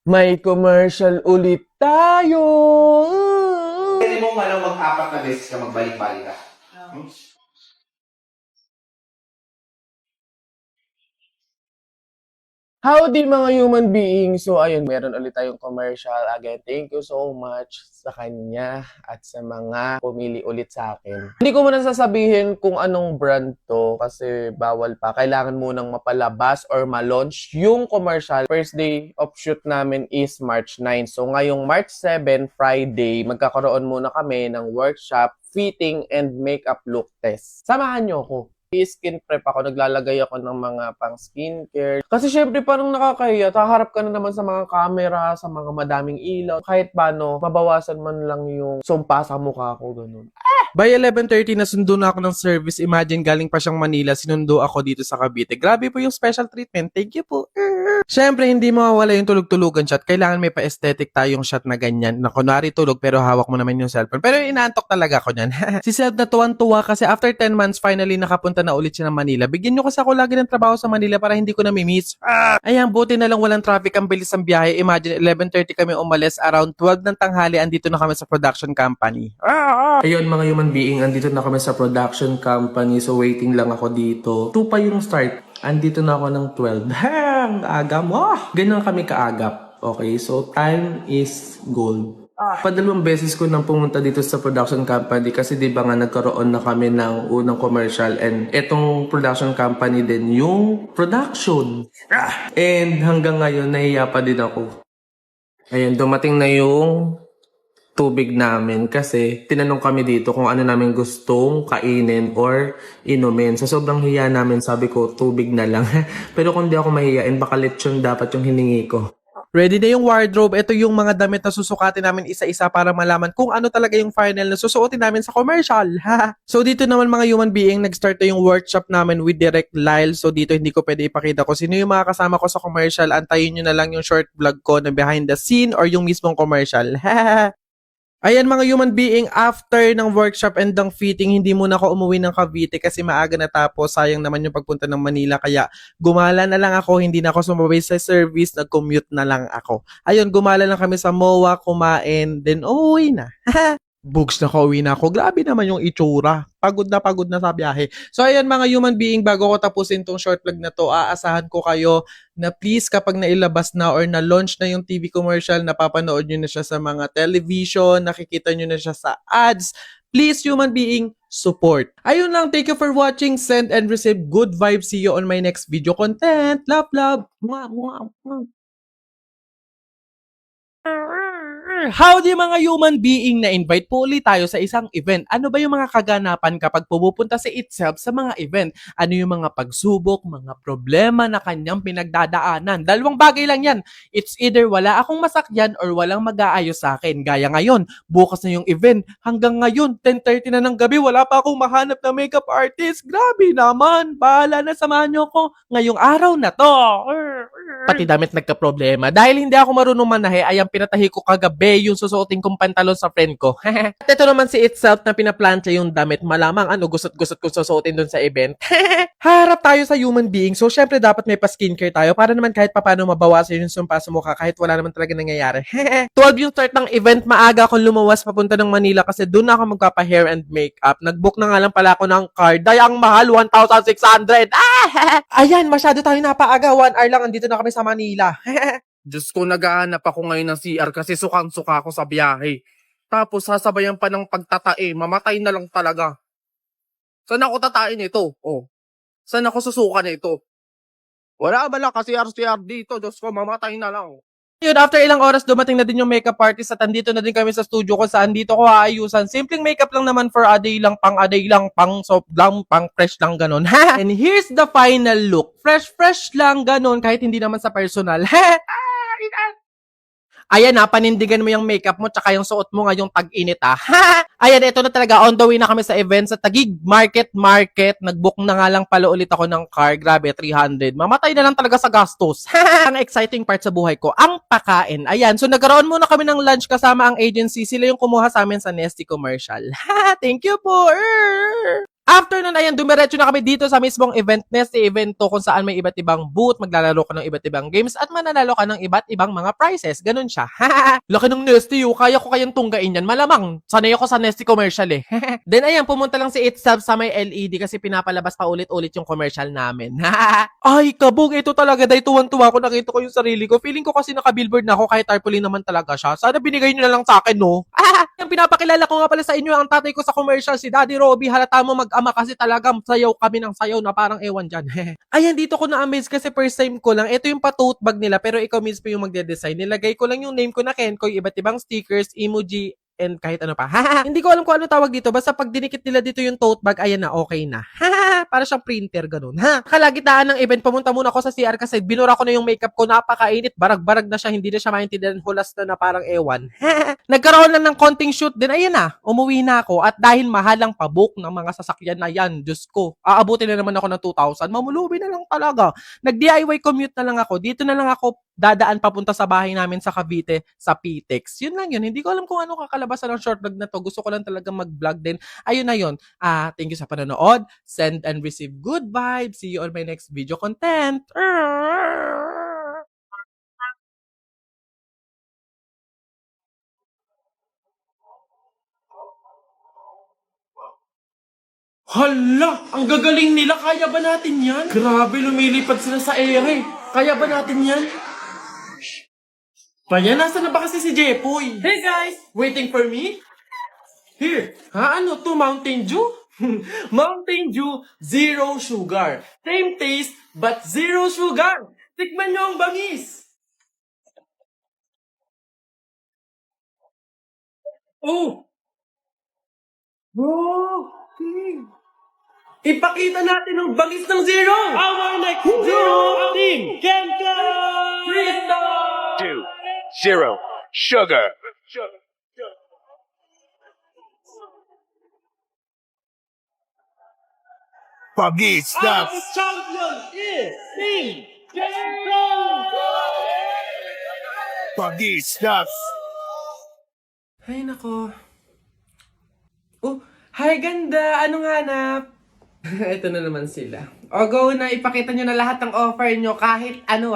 May commercial ulit tayo! Pwede mo mag-apat na beses ka magbalik-balik ka. Howdy mga human beings! So ayun, meron ulit tayong commercial. Again, thank you so much sa kanya at sa mga pumili ulit sa akin. Hindi ko muna sasabihin kung anong brand to kasi bawal pa. Kailangan munang mapalabas or ma-launch yung commercial. First day of shoot namin is March 9. So ngayong March 7, Friday, magkakaroon muna kami ng workshop, fitting, and makeup look test. Samahan nyo ako. Skin prep ako, naglalagay ako ng mga pang skincare. Kasi syempre parang nakakahiya, haharap ka na naman sa mga camera, sa mga madaming ilaw. Kahit paano, mabawasan man lang yung sumpa sa mukha ko, ganun. By 11:30 nasundo na ako ng service. Imagine galing pa siyang Manila, sinundo ako dito sa Cavite. Grabe po yung special treatment. Thank you po. Siyempre, hindi mawawala yung tulog-tulugan shot. Kailangan may pa-aesthetic tayong shot na ganyan. Na kunwari tulog pero hawak mo naman yung cellphone. Pero inaantok talaga ako niyan. Si Seb na tuwan-tuwa kasi after 10 months, finally nakapunta na ulit siya ng Manila. Bigyan nyo kasi ako lagi ng trabaho sa Manila para hindi ko na-miss. Ayan, buti na lang walang traffic, ang bilis ng biyahe. Imagine, 11:30 kami umalis. Around 12 ng tanghali, andito na kami sa production company. Ayun, mga human being, andito na kami sa production company. So, waiting lang ako dito. 2 pa yung start. Andito na ako ng 12. Ang aga mo. Ganun kami kaagap. Okay, so time is gold. Padalawang beses ko nang pumunta dito sa production company kasi di ba nga nagkaroon na kami ng unang commercial and etong production company din yung production. And hanggang ngayon, nahiya pa din ako. Ayun, dumating na yung tubig namin kasi tinanong kami dito kung ano namin gustong kainin or inumin. So sobrang hiya namin, sabi ko tubig na lang. Pero kung di ako mahiyain, baka lechon dapat yung hiningi ko. Ready na yung wardrobe. Ito yung mga damit na susukatin namin isa-isa para malaman kung ano talaga yung final na susuotin namin sa commercial. So dito naman mga human being, nag-start na yung workshop namin with Direct Lyle. So dito hindi ko pwede ipakita ko sino yung mga kasama ko sa commercial. Antayin nyo na lang yung short vlog ko na behind the scene or yung mismong commercial. Ayan mga human being, after ng workshop and ng fitting, hindi muna ako umuwi ng Cavite kasi maaga natapos. Sayang naman yung pagpunta ng Manila kaya gumala na lang ako, hindi na ako sumabay sa service, nag-commute na lang ako. Ayun, gumala lang kami sa MOA, kumain, then umuwi na. Bugs na kauwi na ako. Grabe naman yung itsura. Pagod na sa biyahe. So ayan mga human being, bago ko tapusin tong short vlog na to, aasahan ko kayo na please kapag nailabas na or na-launch na yung TV commercial, napapanood nyo na siya sa mga television, nakikita nyo na siya sa ads, please human being, support. Ayun lang, thank you for watching, send and receive good vibes. See you on my next video content. Love, love. Mwah, mwah, mwah. Howdy mga human being, na-invite po ulit tayo sa isang event. Ano ba yung mga kaganapan kapag pumupunta sa itself sa mga event? Ano yung mga pagsubok, mga problema na kanyang pinagdadaanan? Dalawang bagay lang yan. It's either wala akong masakyan or walang mag-aayos sa akin. Gaya ngayon, bukas na yung event. Hanggang ngayon, 10:30 na ng gabi, wala pa akong mahanap na makeup artist. Grabe naman. Bahala na, samahan nyo ko ngayong araw na to. Pati damit nagka-problema. Dahil hindi ako marunong manahe, ay ang pinatahi ko kagabi yung susuotin kong pantalon sa friend ko. At ito naman si itself na pinaplantsa yung damit. Malamang ano, gusot-gusot kong susuotin dun sa event. Harap tayo sa human being. So, syempre dapat may pa-skincare tayo para naman kahit papano mabawasan yung sumpa sa mukha kahit wala naman talaga nangyayari. 12 yung start ng event. Maaga akong lumawas papunta ng Manila kasi doon na ako magpapa-hair and makeup. Nag-book na nga lang pala ako ng card. Dayang mahal, 1,600. Ayan, masyado tayo napaaga. 1 hour lang, andito na kami sa Manila. Diyos ko, naghahanap ako ngayon ng CR kasi sukang-suka ako sa biyahe. Tapos sasabayan pa ng pagtatae, mamatay na lang talaga. Saan ako tatain ito? Oh. Saan ako susuka na ito? Wala ba lang kasi CR dito? Diyos ko, mamatay na lang. Yun, after ilang oras, dumating na din yung makeup artist at andito na din kami sa studio ko saan dito ko aayusan. Simpleng makeup lang naman for a day lang, pang soft lang, pang fresh lang, ganun. And here's the final look. Fresh lang, ganun, kahit hindi naman sa personal. Ayan na, panindigan mo yung makeup mo tsaka yung suot mo ngayong tag-init Ayan, ito na talaga. On the way na kami sa event sa Taguig Market. Nag-book na nga lang pala ulit ako ng car. Grabe, 300. Mamatay na lang talaga sa gastos. Ang exciting part sa buhay ko, ang pakain. Ayan, so nagkaroon muna kami ng lunch kasama ang agency. Sila yung kumuha sa amin sa Nesty Commercial. Thank you po. After nun, ayan, dumiretso na kami dito sa mismong event nest, event to kung saan may iba't ibang booth, maglalaro ka ng iba't ibang games, at mananalo ka ng iba't ibang mga prizes. Ganun siya. Laki ng Nesty, kaya ko kayang tunggain yan. Malamang, sanay ako sa Nesty commercial eh. Then ayan, pumunta lang si Itself sa may LED kasi pinapalabas pa ulit-ulit yung commercial namin. Ay, kabog, ito talaga, dahil tuwan-tuwa ko, nakita ko yung sarili ko. Feeling ko kasi naka-billboard na ako, kahit tarpaulin naman talaga siya. Sana binigay nyo na lang sa akin, no? Yung pinapakilala ko nga pala sa inyo, ang tatay ko sa commercial, si Daddy Robby. Halata mo mag-ama kasi talagang sayaw kami ng sayaw na parang ewan dyan. Ayan, dito ko na-amaze kasi first time ko lang. Ito yung pa-tote bag nila, pero ikaw mismo yung magde-design. Nilagay ko lang yung name ko na Kenkoy, iba't ibang stickers, emoji, and kahit ano pa. Hindi ko alam kung ano tawag dito. Basta pag dinikit nila dito yung tote bag, ayan na, okay na. Para siyang printer, ganun. Kalagitaan ng event, pumunta muna ako sa CR kasi binura ko na yung makeup ko, napakainit, barag-barag na siya, hindi na siya maintindihan, hulas na parang ewan. Nagkaroon lang ng konting shoot din, ayan na, umuwi na ako. At dahil mahal ang pabook ng mga sasakyan na yan, Diyos ko, aabutin na naman ako ng 2,000, mamulubi na lang talaga. Nag-DIY commute na lang ako, dito na lang ako dadaan papunta sa bahay namin sa Cavite, sa PTEX. Yun lang yun. Hindi ko alam kung ano kakalabasan ng short vlog na to. Gusto ko lang talaga mag-vlog din. Ayun na yun. Thank you sa panonood. Send and receive good vibes. See you on my next video content. Hala! Ang gagaling nila! Kaya ba natin yan? Grabe, lumilipad sila sa ere. Kaya ba natin yan? Paya, nasa na ba kasi si Jepoy? Hey guys! Waiting for me? Here. Ano to? Mountain Dew? Mountain Dew, zero sugar. Same taste, but zero sugar. Tikman nyo ang bangis. Oh! Oh! Okay. Ipakita natin ang bangis ng zero! Our next zero team, Kenka! Crystal! 2-0 sugar. Pagi Our stuff. champion is Team Kenka! Pagi stuff. Ay, nako. Oh, hi ganda! Anong hanap? Ito na naman sila. O, go na. Ipakita nyo na lahat ng offer nyo kahit ano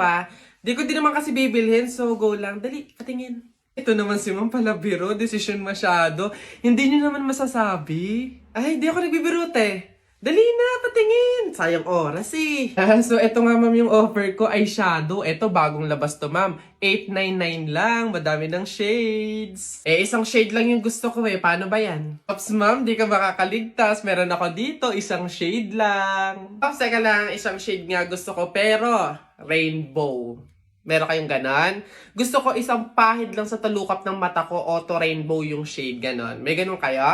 Di ko din naman kasi bibilhin, so go lang. Dali, patingin. Ito naman si Ma'am Palabiro. Decision masyado. Hindi nyo naman masasabi. Ay, di ako nagbibiro, te. Dali na, patingin. Sayang oras eh. So, ito nga ma'am yung offer ko ay shadow. Ito, bagong labas to ma'am. 899 lang. Madami ng shades. Isang shade lang yung gusto ko eh. Paano ba yan? Ops ma'am, di ka makakaligtas. Meron ako dito, isang shade lang. Ops, teka lang, isang shade nga gusto ko. Pero, rainbow. Meron kayong ganon? Gusto ko isang pahid lang sa talukap ng mata ko, auto rainbow yung shade, ganon. May ganon kayo?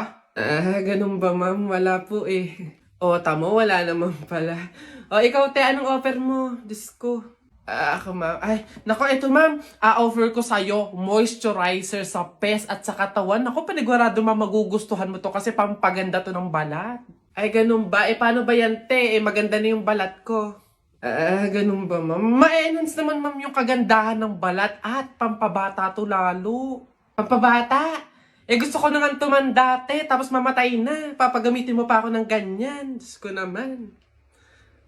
Ganon ba ma'am? Wala po eh. O, tamo, wala naman pala. O, ikaw, te, anong offer mo? Diyos ko. Ako, ma'am. Ay, nako, ito, ma'am. Offer ko sa'yo, moisturizer sa pes at sa katawan. Nako, panigurado, ma'am, magugustuhan mo to kasi pampaganda to ng balat. Ay, ganun ba? Paano ba yan, te? Maganda na yung balat ko. Ganun ba, ma'am? Ma-enhance naman, ma'am, yung kagandahan ng balat at pampabata to lalo. Pampabata? Gusto ko na nga tumanda, te, tapos mamatay na. Papagamitin mo pa ako ng ganyan. Diyos ko naman.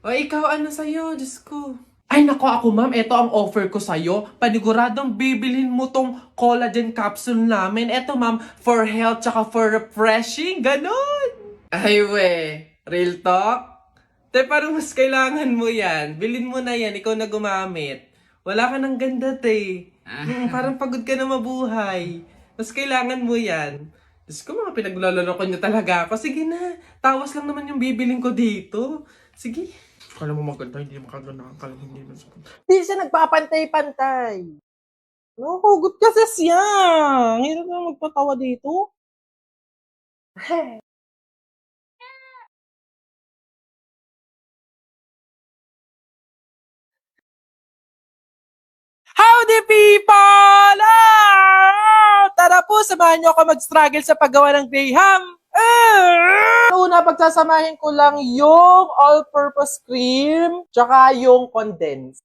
O, ikaw, ano sa'yo? Diyos ko. Ay, nako ako, ma'am. Ito ang offer ko sa'yo. Paniguradong bibilhin mo tong collagen capsule namin. Ito, ma'am, for health tsaka for refreshing. Ganon. Ay, we. Real talk? Te, parang mas kailangan mo yan. Bilhin mo na yan. Ikaw na gumamit. Wala ka ng ganda, te. Parang pagod ka na mabuhay. Mas kailangan mo yan. Diyos ko, mga pinaglaloloko niyo talaga ako. Sige na, tawas lang naman yung bibiling ko dito. Sige. Kala mo maganda, hindi makaganda. Kala mo hindi masakit. Hindi siya nagpapantay-pantay. Hugot kasi siya. Hirap na magpatawa dito. Howdy people! Tara po, samahan niyo ako mag-struggle sa paggawa ng Graham. Una, pagsasamahin ko lang yung all-purpose cream, tsaka yung condensed.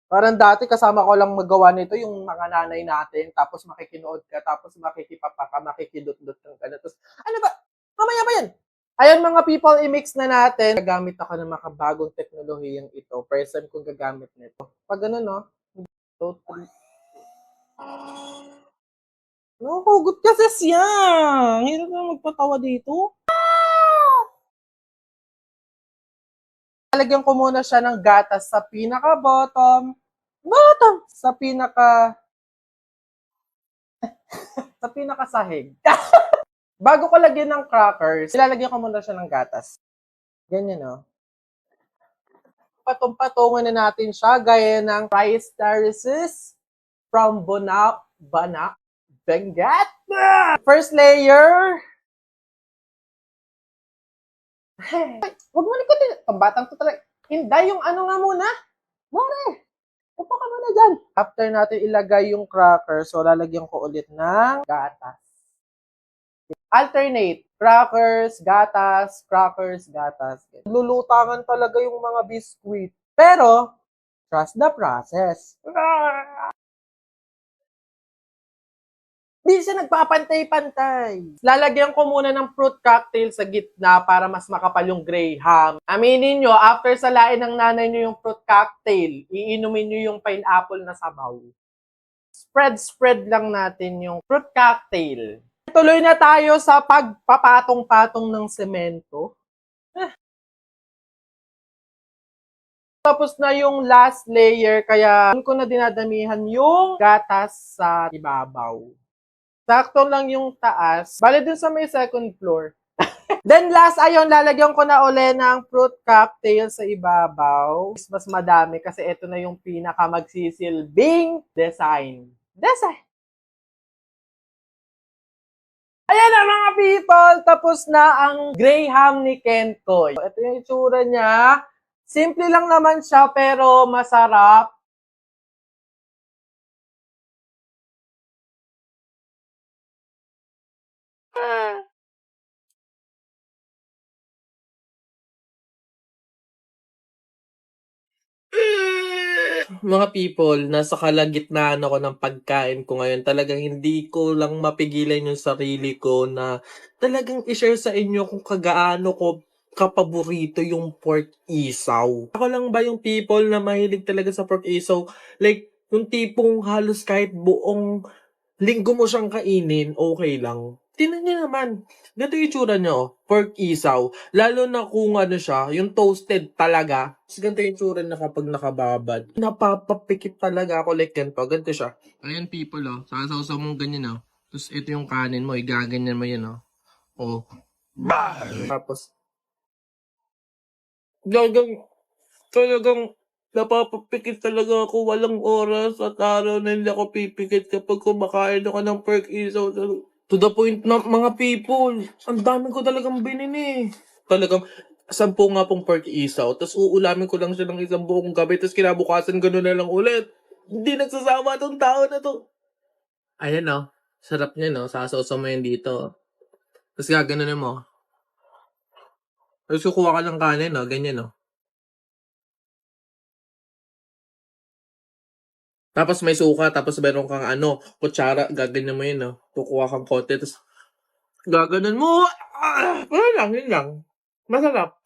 Parang dati kasama ko lang magawa nito yung mga nanay natin, tapos makikinood ka, tapos makikipapa ka, makikidot-dot kang gano'n. Tapos, ano ba? Mamaya ba yan? Ayan mga people, i-mix na natin. Gagamit ako ng makabagong teknolohiyang ito. First time kong gagamit nito. Pag ganun, no? 2, 3. Nakuhugot kasi siya. Hirap na magpatawa dito. Lalagyan ko muna siya ng gatas sa pinaka-bottom. Bottom! Sa pinaka-sahig. Bago ko lagyan ng crackers, ilalagyan ko muna siya ng gatas. Ganyan, no? Patong-patungan na natin siya gaya ng rice terraces from Banak, Benguet. First layer. Ay, wag mo likutin. Pambatang to talaga. Hinday yung ano nga muna. Mare, upo ka muna dyan. After natin ilagay yung cracker, so lalagyan ko ulit ng gatas. Alternate. Crackers, gatas, crackers, gatas. Lulutangan talaga yung mga biscuit. Pero, trust the process. Di siya nagpapantay-pantay. Lalagyan ko muna ng fruit cocktail sa gitna para mas makapal yung graham. Aminin nyo, after salain ng nanay nyo yung fruit cocktail, iinumin nyo yung pineapple na sabaw. Spread lang natin yung fruit cocktail. Tuloy na tayo sa pagpapatong-patong ng semento. Tapos na yung last layer, kaya doon ko na dinadamihan yung gatas sa ibabaw. Sakto lang yung taas. Bale dun sa may second floor. Then last, ayun, lalagyan ko na uli ng fruit cocktail sa ibabaw. Mas madami kasi ito na yung pinaka magsisilbing design. Ayan na mga people! Tapos na ang graham ni Kentoy. Ito yung itsura niya. Simple lang naman siya pero masarap. Mga people, nasa kalagitnaan ako ng pagkain ko ngayon. Talagang hindi ko lang mapigilan yung sarili ko na talagang i-share sa inyo kung kagaano ko kapaborito yung pork isaw. Ako lang ba yung people na mahilig talaga sa pork isaw? Like, yung tipong halos kahit buong linggo mo siyang kainin, okay lang. Tingnan niyo naman. Ganito yung itsura niya, oh. Pork isaw. Lalo na kung ano siya, yung toasted talaga. Tapos ganito yung itsura na kapag nakababad. Napapapikit talaga ako like ganito. Ganito siya. Ayan people, oh. Sasawsaw mong ganyan, oh. Tapos ito yung kanin mo. Igaganyan mo yan, oh. Oh. Tapos, talagang napapapikit talaga ako. Walang oras at araw na hindi ako pipikit kapag kumakain ako ng pork isaw. To the point na mga people, ang dami ko talagang binini. Talagang 10 nga pong pork isaw, tapos uulamin ko lang siya ng isang buong gabi, tapos kinabukasan gano'n na lang ulit. Hindi nagsasama tong tao na to. Ayan no, sarap niya no, sasawsaw mo yan dito. Tapos gaganon mo. Tapos kukuha ka ng kanin no, ganyan no. Tapos may suka, tapos meron kang ano, kutsara, gaganyan mo yun no. Kukuha kang konti, tapos gaganon mo. Wala lang, yun lang. Masarap.